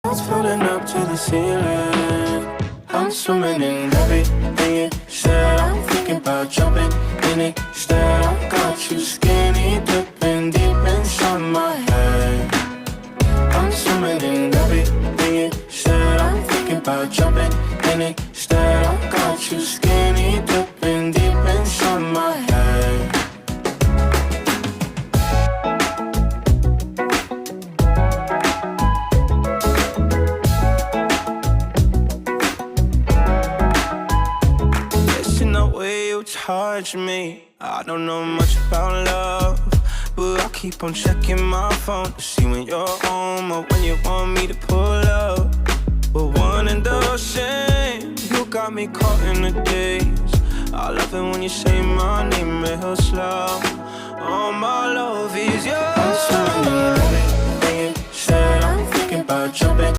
clouds floating up to the ceiling. I'm swimming in everything you said. I'm thinking about jumping in it instead. I got you skinny dipping deep inside my head. I'm swimming in everything you said. I'm thinking about jumping in it instead. I got you skinny dipping deep inside my head. Listen the way you touch me. I don't know much about love, but I keep on checking my phone to see when you're home or when you want me to pull up. But one and the same, you got me caught in the days. I love it when you say my name real slow. All my love is yours. I'm swimming in everything you said. I'm thinking about jumping